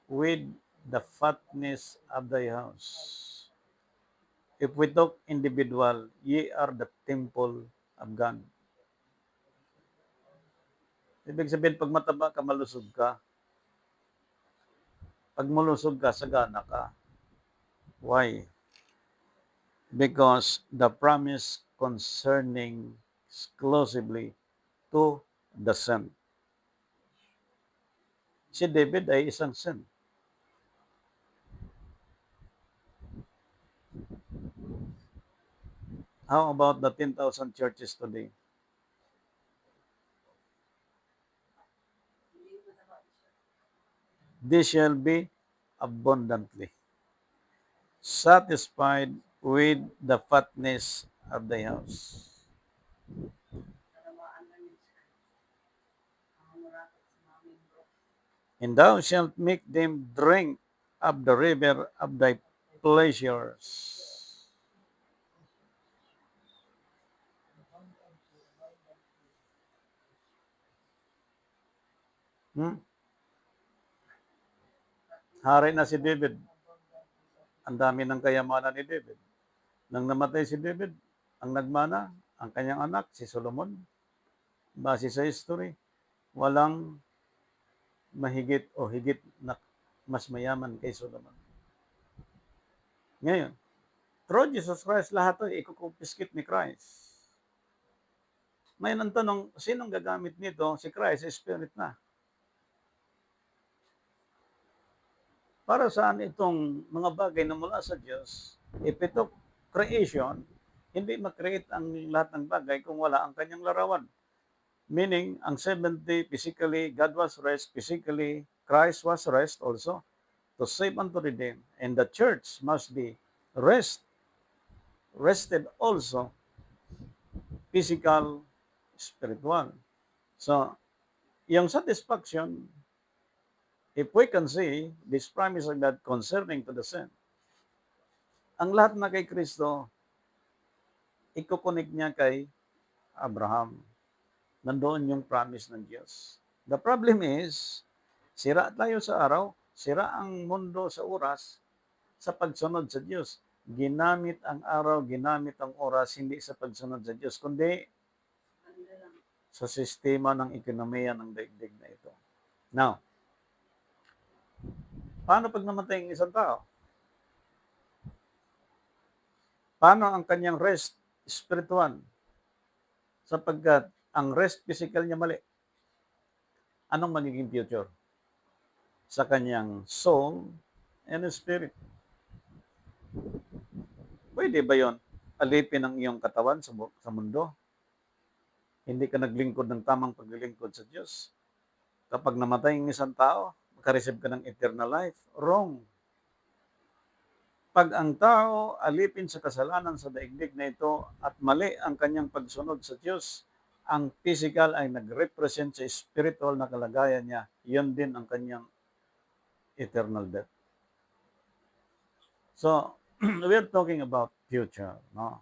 Speaker 1: With the fatness of thy house. If we talk individual, ye are the temple of God. Ibig sabihin, pag mataba ka, malusog ka. Pag malusog ka, sagana ka. Why? Because the promise concerning exclusively to the son. Si David ay isang son. How about the 10,000 churches today? They shall be abundantly satisfied with the fatness of thy house. And thou shalt make them drink of the river of thy pleasures. Hari na si David. Ang dami ng kayamanan ni David. Nang namatay si David, ang nagmana, ang kanyang anak, si Solomon. Base sa history, walang mahigit o higit na mas mayaman kay Solomon. Ngayon, through Jesus Christ, lahat ito ikukumpiskit ni Christ. Ngayon ang tanong, sinong gagamit nito? Si Christ, Spirit na. Para saan itong mga bagay na mula sa Diyos? If ito creation, hindi mag-create ang lahat ng bagay kung wala ang kanyang larawan. Meaning, ang 70 physically, God was rest physically, Christ was rest also, to save and to redeem. And the church must be rested also, physical, spiritual. So, yung satisfaction, if we can see this promise of God concerning to the sin, ang lahat na kay Kristo, ikukonek niya kay Abraham. Nandoon yung promise ng Diyos. The problem is, sira tayo sa araw, sira ang mundo sa oras, sa pagsunod sa Diyos. Ginamit ang araw, ginamit ang oras, hindi sa pagsunod sa Diyos, kundi sa sistema ng ekonomiya ng daigdig na ito. Now, paano pag namatay ang isang tao? Paano ang kanyang rest spiritual? Sapagkat ang rest physical niya mali. Anong magiging future? Sa kanyang soul and spirit. Pwede ba yon? Alipin ang iyong katawan sa mundo? Hindi ka naglingkod ng tamang paglilingkod sa Diyos. Kapag namatay ang isang tao, makareceive ka ng eternal life. Wrong. Pag ang tao alipin sa kasalanan sa daigdig na ito at mali ang kanyang pagsunod sa Diyos, ang physical ay nag-represent sa spiritual na kalagayan niya. Yun din ang kanyang eternal death. So, we're talking about future. No?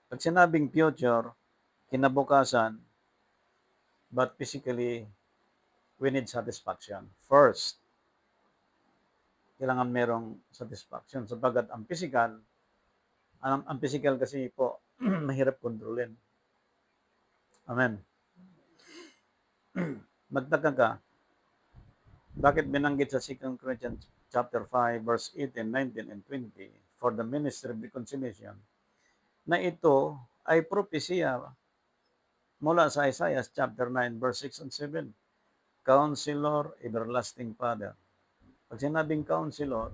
Speaker 1: Pag sinabing future, kinabukasan, but physically, we need satisfaction. First, kailangan merong satisfaction. Sapagat ang physical kasi po, mahirap kontrolin. Amen. Magtaka ka, bakit binanggit sa 2 Corinthians chapter 5, verse 18, 19, and 20, for the ministry of reconciliation, na ito ay propesya mula sa Isaiah chapter 9, verse 6 and 7. Counselor, everlasting Father. Pag sinabing counselor,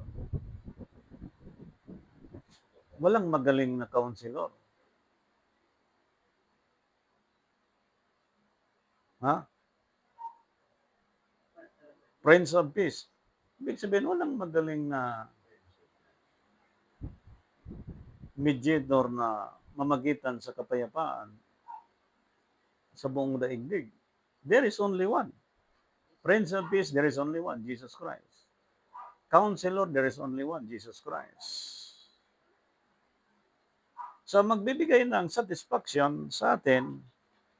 Speaker 1: walang magaling na counselor. Ha? Prince of Peace. Ibig sabihin, walang magaling na mediator na mamagitan sa kapayapaan sa buong daigdig. There is only one. Prince of Peace, there is only one, Jesus Christ. Counselor, there is only one, Jesus Christ. So magbibigay ng satisfaction sa atin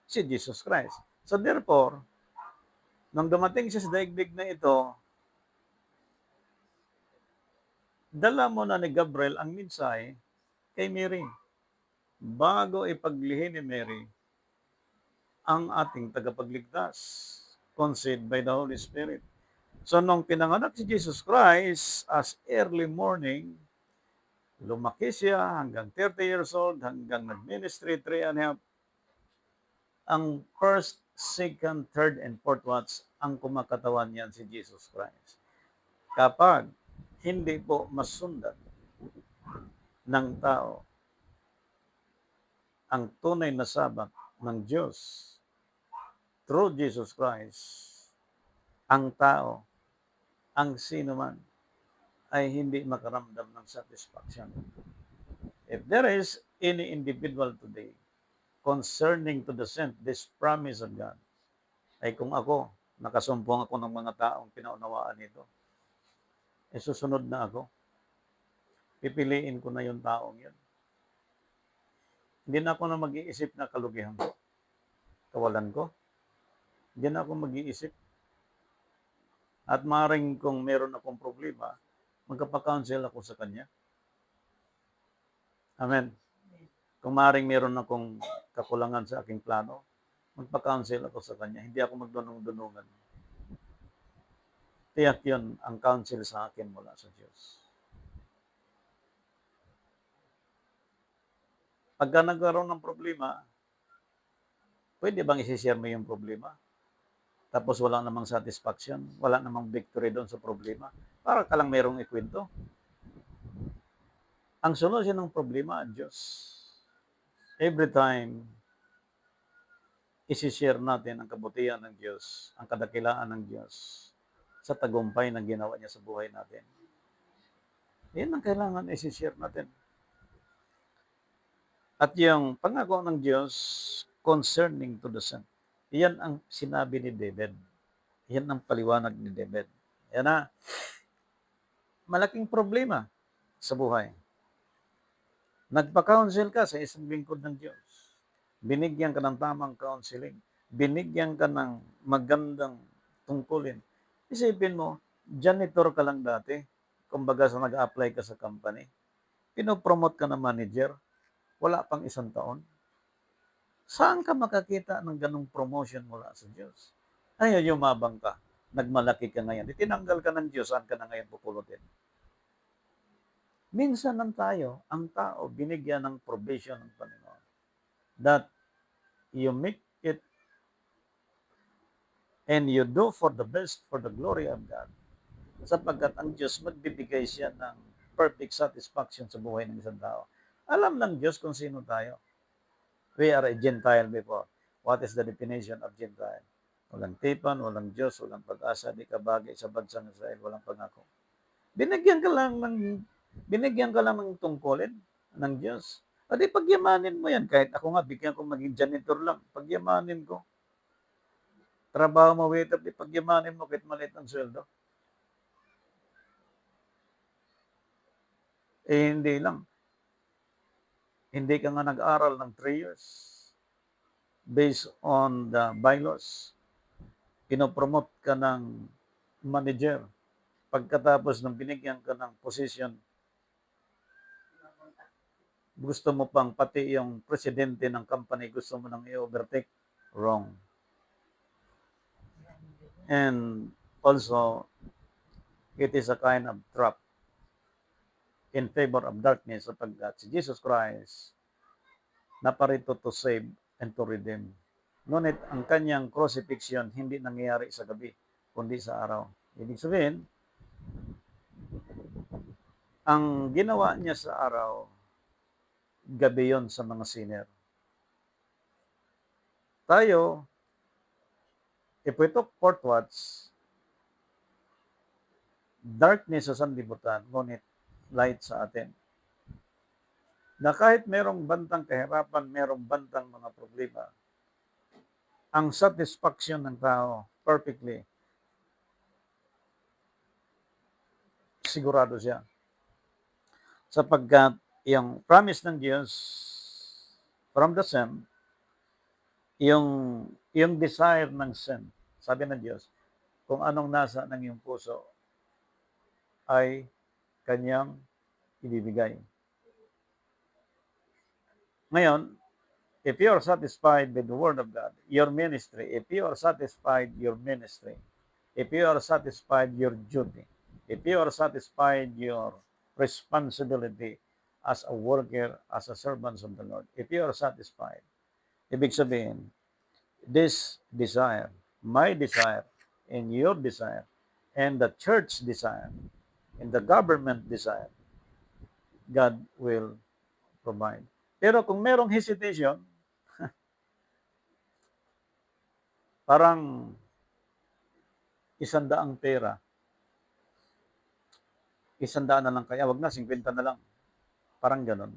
Speaker 1: si Jesus Christ. So therefore, nung dumating siya sa daigdig na ito, dala mo na ni Gabriel ang mensahe kay Mary bago ipaglihi ni Mary ang ating tagapagligtas, conceived by the Holy Spirit. So nung pinanganak si Jesus Christ as early morning, lumaki siya hanggang 30 years old, hanggang nag-ministry 3.5. Ang first, second, third, and fourth watch, ang kumakatawan niyan si Jesus Christ. Kapag hindi po masundan ng tao ang tunay na sabat ng Diyos through Jesus Christ, ang tao, ang sino man, ay hindi makaramdam ng satisfaction. If there is any individual today concerning to the sent, this promise of God, ay kung ako, nakasumpong ako ng mga taong pinaunawaan nito, ay susunod na ako. Pipiliin ko na yung taong yun. Hindi na ako na mag-iisip na kalugihan ko, kawalan ko. Hindi na ako mag-iisip. At maaaring kung meron akong problema, magkapa-counsel ako sa kanya. Amen. Kung maaaring meron akong kakulangan sa aking plano, magpa-counsel ako sa kanya. Hindi ako magdunong-dunungan. Tiyak yun ang counsel sa akin mula sa Diyos. Pagka nagkaroon ng problema, pwede bang isi-share mo yung problema? Tapos wala namang satisfaction, wala namang victory doon sa problema. Para ka lang merong ikwento. Ang solusyon ng problema, ang Diyos. Every time, isi-share natin ang kabutihan ng Diyos, ang kadakilaan ng Diyos sa tagumpay na ginawa niya sa buhay natin. Yan ang kailangan isi-share natin. At yung pangako ng Diyos concerning to the Son, yan ang sinabi ni David. Yan ang paliwanag ni David. Yan na, malaking problema sa buhay. Nagpa-counsel ka sa isang lingkod ng Diyos. Binigyan ka ng tamang counseling. Binigyan ka ng magandang tungkulin. Isipin mo, janitor ka lang dati. Kumbaga sa nag-apply ka sa company. Pinopromote ka na manager. Wala pang 1 taon. Saan ka makakita ng ganong promotion mula sa Diyos? Ay, yumabang ka. Nagmalaki ka ngayon. Itinanggal ka ng Diyos, saan ka na ngayon pupulutin? Minsan ang tao, binigyan ng provision ng Panginoon that you make it and you do for the best, for the glory of God. Sapagkat ang Diyos magbibigay siya ng perfect satisfaction sa buhay ng isang tao. Alam ng Diyos kung sino tayo. We are a Gentile before. What is the definition of Gentile? Walang tipan, walang Diyos, walang pag-asa, di ka bagay sa bansang Israel, walang pangako. Binigyan ka lang ng tungkulin ng Diyos. O di pagyamanin mo yan. Kahit ako nga, bigyan ko maging janitor lang. Pagyamanin ko. Trabaho mo, waiter, di pagyamanin mo kahit maliit ang sweldo. Hindi lang. Hindi ka nga nag-aral ng 3 years based on the bylaws. Pinopromote ka ng manager. Pagkatapos ng binigyan ka ng position, gusto mo pang pati yung presidente ng company, gusto mo nang i-overtake. Wrong. And also, it is a kind of trap in favor of darkness sapagkat si Jesus Christ naparito to save and to redeem. Ngunit ang kanyang crucifixion hindi nangyayari sa gabi, kundi sa araw. Ibig sabihin, ang ginawa niya sa araw, gabi yon sa mga sinner. Tayo, if we took 4th watch, darkness sa sanlibutan, ngunit light sa atin. na kahit merong bantang kahirapan, merong bantang mga problema, ang satisfaction ng tao, perfectly, sigurado siya. Sapagkat yung promise ng Diyos from the Son, yung desire ng Son, sabi ng Diyos, kung anong nasa ng iyong puso ay kanyang ibibigay. Ngayon, if you are satisfied with the Word of God, your ministry, if you are satisfied your ministry, if you are satisfied your duty, if you are satisfied your responsibility as a worker, as a servant of the Lord, if you are satisfied, ibig sabihin, this desire, my desire, and your desire, and the church desire, and the government desire, God will provide. Pero kung merong hesitation, parang 100 pera, 100 na lang kaya, wag na, 50 na lang. Parang ganon.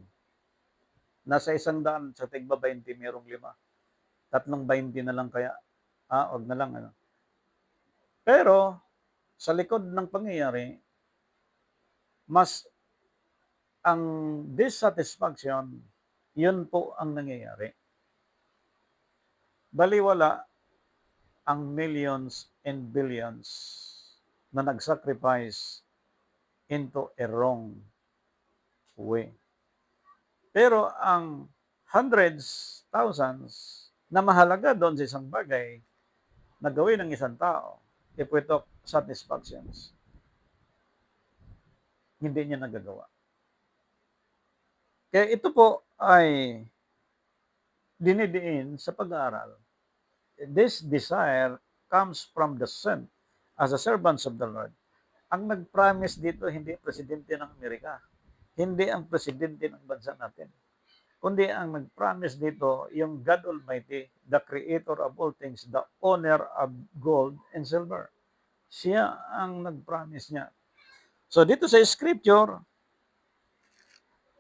Speaker 1: Nasa 100, sa tigba 20, merong 5. Tatlong 20 na lang kaya, wag na lang. Ano. Pero, sa likod ng pangyayari, mas ang dissatisfaction, yun po ang nangyayari. Baliwala ang millions and billions na nag-sacrifice into a wrong way. Pero ang hundreds, thousands na mahalaga doon sa isang bagay na gawin ng isang tao, if we talk satisfactions, hindi niya nagagawa. Kaya ito po ay dinidiin sa pag-aaral. This desire comes from the Son as a servants of the Lord. Ang nag-promise dito, hindi presidente ng Amerika. Hindi ang presidente ng bansa natin. Kundi ang nag-promise dito, yung God Almighty, the creator of all things, the owner of gold and silver. Siya ang nag-promise niya. So dito sa scripture,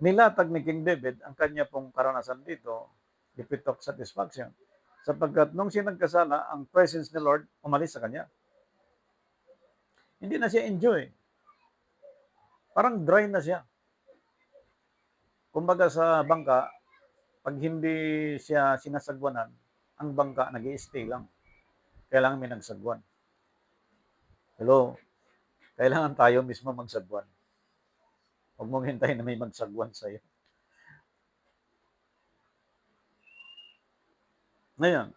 Speaker 1: nilatag ni King David ang kanya pong karanasan dito, the pit of satisfaction. Sapagkat nung siya nagkasala, ang presence ni Lord umalis sa kanya. Hindi na siya enjoy. Parang dry na siya. Kumbaga sa bangka, pag hindi siya sinasagwanan, ang bangka nag-i-stay lang. Kailangan may nagsagwan. Hello? Kailangan tayo mismo magsagwan. Huwag mong hintayin na may magsagwan sa'yo. Ngayon,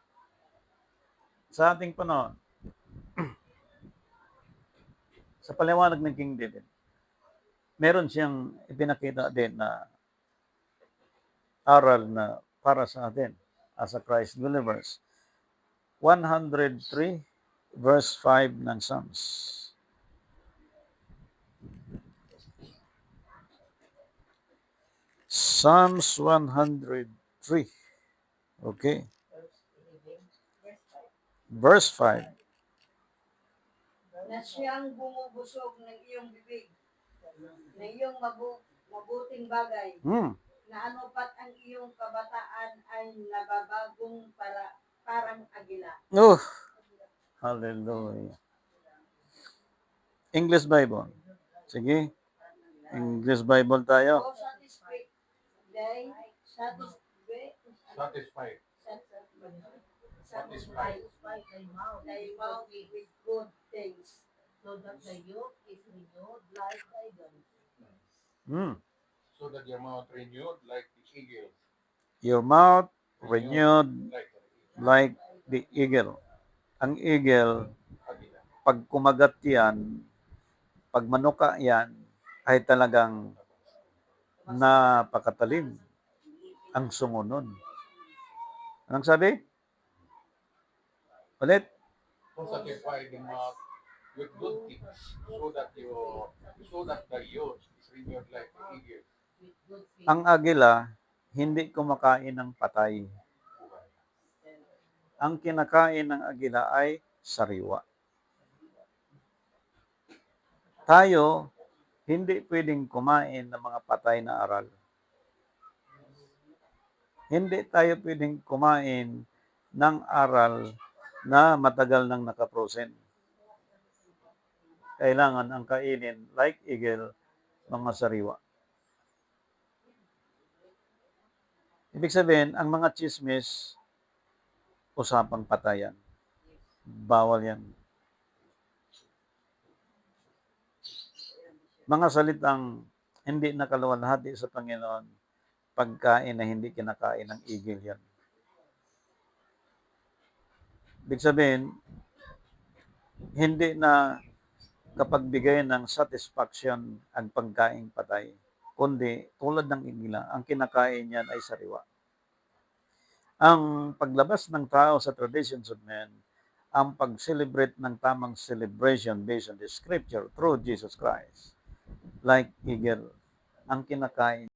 Speaker 1: sa ating panahon, sa paliwanag ng King David, meron siyang ipinakita din na aral na para sa atin as a Christ believers. 103 verse 5 ng Psalms. Psalms 103. Okay. Verse 5.
Speaker 2: Na siyang bumubusog ng iyong bibig, na iyong mabuting bagay, na ano pat ang iyong kabataan ay nababagong parang agila.
Speaker 1: Oh, hallelujah. English Bible. Sige. English Bible tayo.
Speaker 2: O satisfied.
Speaker 4: Satisfied.
Speaker 2: Satisfied thy mouth with good things,
Speaker 3: so that the yoke is renewed like eagles.
Speaker 4: So that your mouth renewed like the eagle.
Speaker 1: Your mouth renewed like the eagle. Ang eagle, pag kumagat yan, pag manuka yan, ay talagang napakatalim ang sumunod. Anong sabi? Ulit?
Speaker 4: So satisfy the mouth with good things, so that the yoke is renewed like the eagle.
Speaker 1: Ang agila, hindi kumakain ng patay. Ang kinakain ng agila ay sariwa. Tayo, hindi pwedeng kumain ng mga patay na aral. Hindi tayo pwedeng kumain ng aral na matagal nang nakaprosen. Kailangan ang kainin, like eagle, mga sariwa. Ibig sabihin, ang mga chismis, usapang patayan. Bawal yan. Mga salitang hindi nakaluwalhati sa Panginoon, pagkain na hindi kinakain ng igil yan. Ibig sabihin, hindi na kapag bigay ng satisfaction ang pagkain patay, kundi tulad ng igila, ang kinakain niyan ay sariwa. Ang paglabas ng tao sa traditions of men, ang pag-celebrate ng tamang celebration based on the scripture through Jesus Christ, like eagle, ang kinakain